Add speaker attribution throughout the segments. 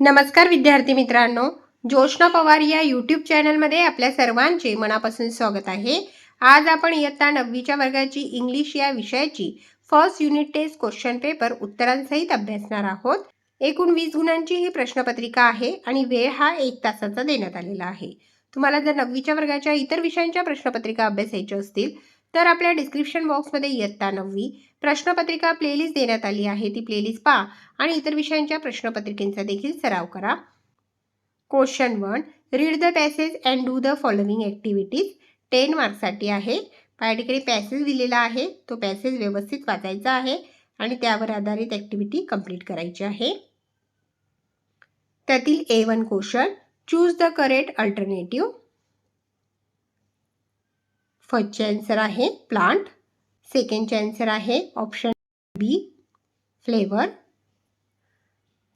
Speaker 1: नमस्कार विद्यार्थी मित्रांनो, जोशना पवार या यूट्यूब चॅनलमध्ये आपल्या सर्वांचे मनापासून स्वागत आहे। आज आपण इयत्ता 9वीच्या वर्गाची इंग्लिश या विषयाची first unit test question paper उत्तरांसहित अभ्यासणार आहोत। एकूण 20 गुणांची ही प्रश्नपत्रिका आहे आणि वेळ हा 1 तासाचा देण्यात आलेला आहे। तुम्हाला जर 9वीच्या वर्गाच्या इतर विषयांच्या प्रश्नपत्रिका अभ्यासायच्या असतील तर आपल्या डिस्क्रिप्शन बॉक्समध्ये इयत्ता 9वी प्रश्नपत्रिका प्लेलिस्ट देण्यात आली आहे। ती प्लेलिस्ट पहा आणि इतर विषयांच्या प्रश्नपत्रिकेचा देखील सराव करा। Question 1, read the passage and do the following activities. 10 मार्क्ससाठी आहे। या ठिकाणी पॅसेज दिलेला आहे, तो पॅसेज व्यवस्थित वाचायचा आहे आणि त्यावर आधारित ॲक्टिव्हिटी कंप्लीट करायची आहे। त्यातील A1 question, choose the correct alternative. फर्स्टचे आन्सर आहे प्लांट, सेकंडचे आन्सर आहे ऑप्शन बी फ्लेवर,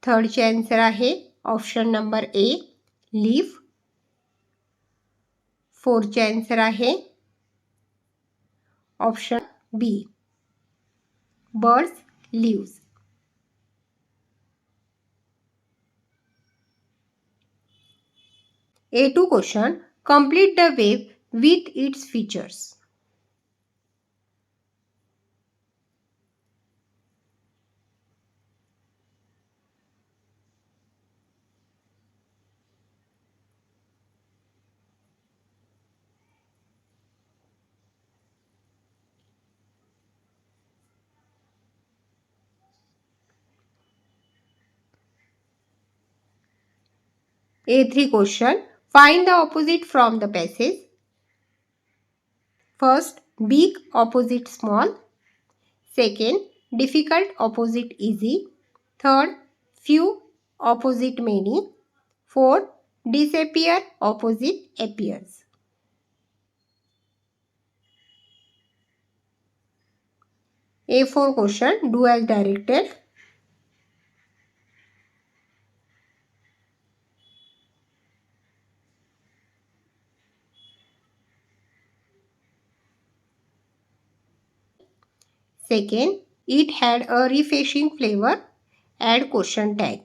Speaker 1: थर्डचे आन्सर आहे ऑप्शन नंबर ए लीफ, फोर्थचे आन्सर आहे option B birds leaves. A2 question, complete the web with its features। A3 question, find the opposite from the passage। First, big opposite small, second, difficult opposite easy, third, few opposite many, fourth, disappear opposite appears। A4 question, do as directed। Second, it had a refreshing flavor, add question tag।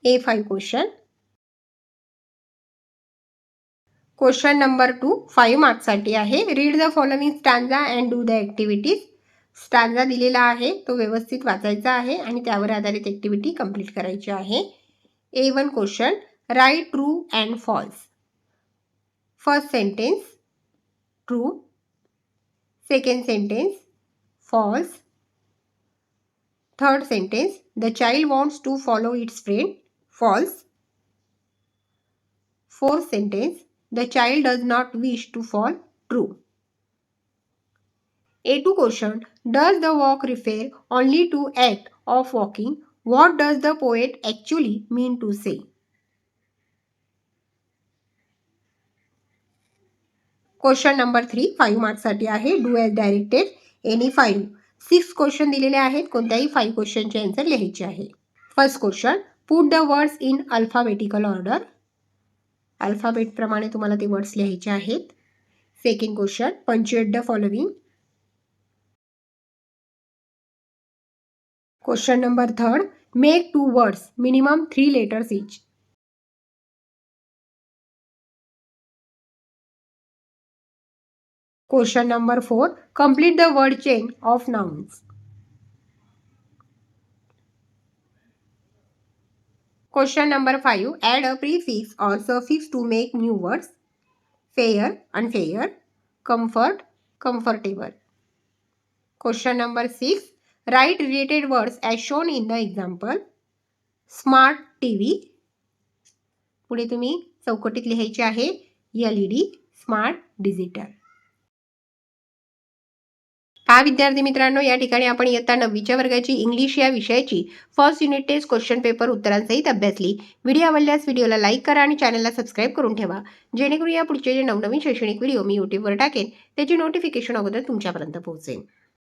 Speaker 1: A5 question, question number 2 5 मार्क्ससाठी आहे। Read the following stanza and do the activities. Stanza दिलेला आहे, तो व्यवस्थित वाचायचा आहे आणि त्यावर आधारित ॲक्टिव्हिटी कंप्लीट करायची आहे। A1 question, write true and false. First sentence true, second sentence false, third sentence the child wants to follow its friend, false, fourth sentence the child does not wish to fall, true। A2 question, does the walk refer only to act of walking? What does the poet actually mean to say? Question number 3 5 मार्क्ससाठी आहे। Do as directed, any 5 6 question दिलेले आहेत, कोणत्याही 5 क्वेश्चनचे answer लिहायचे आहे। First question, put the words in alphabetical order. Alphabet प्रमाणे तुम्हाला ते words लिहायचे आहेत। Second question, punctuate the following. Question number 3, make 2 words minimum 3 letters each. Question number 4, complete the word chain of nouns. Question number 5, add a prefix or suffix to make new words, fair, unfair, comfort, comfortable। Question number 6, write related words as shown in the example, smart TV। पुढे तुम्ही चौकटीत लिहायचे आहे LED, smart digital. विद्यार्थी मित्रांनो, या ठिकाणी आपण इयत्ता 9वीच्या वर्गाची इंग्लिश या विषयाची first unit test question paper उत्तरांसहित अभ्यासली। व्हिडिओ आवडल्यास व्हिडिओला लाईक करा आणि चॅनलला सबस्क्राईब करून ठेवा, जेणेकरून या पुढचे जे नवनवीन शैक्षणिक व्हिडिओ मी यूट्यूबवर टाकेन त्याची नोटिफिकेशन अगोदर तुमच्यापर्यंत पोहोचेल।